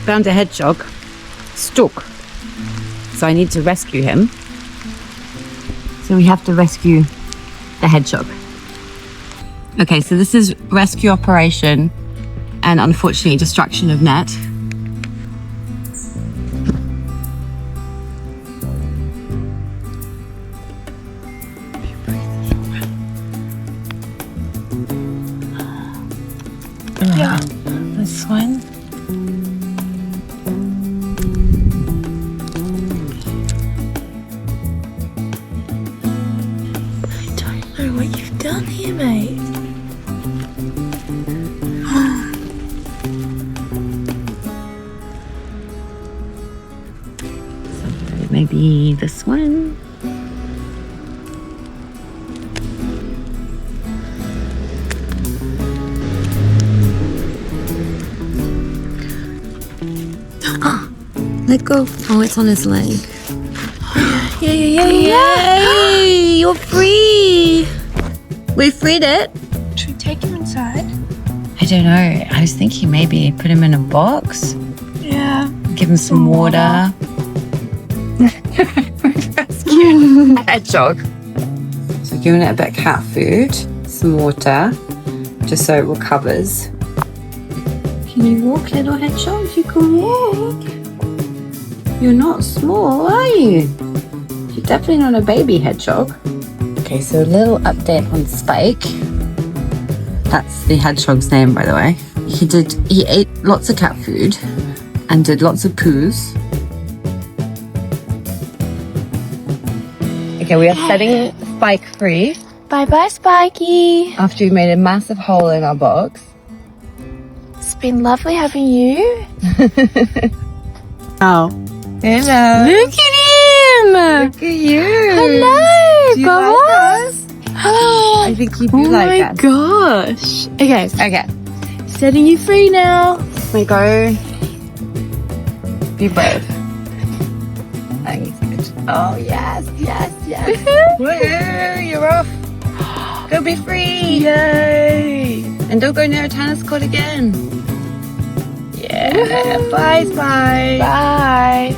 found a hedgehog stuck. So I need to rescue him. So we have to rescue the hedgehog. Okay, so this is rescue operation and unfortunately destruction of net. Yeah, this one. I don't know what you've done here, mate. So maybe this one. Let go. Oh, it's on his leg. Yay! You're free! We freed it. Should we take him inside? I don't know. I was thinking maybe put him in a box. Yeah. Give him some water. Rescue a hedgehog. So giving it a bit of cat food, some water, just so it recovers. Can you walk, little hedgehog? You can walk. You're not small, are you? You're definitely not a baby hedgehog. Okay, so a little update on Spike. That's the hedgehog's name, by the way. He ate lots of cat food and did lots of poos. Okay, we are setting Spike free Bye-bye, Spiky. after we made a massive hole in our box. It's been lovely having you. Oh. Hello. Look at him. Look at you. Hello, Do you like us? I think you do like us. Oh my gosh. Okay, Okay. setting you free now. We go. Be brave. Thanks. Oh, yes. Woo, you're off. Go be free. Yay. And don't go near a tennis court again. Yeah. Bye, Spike. Bye.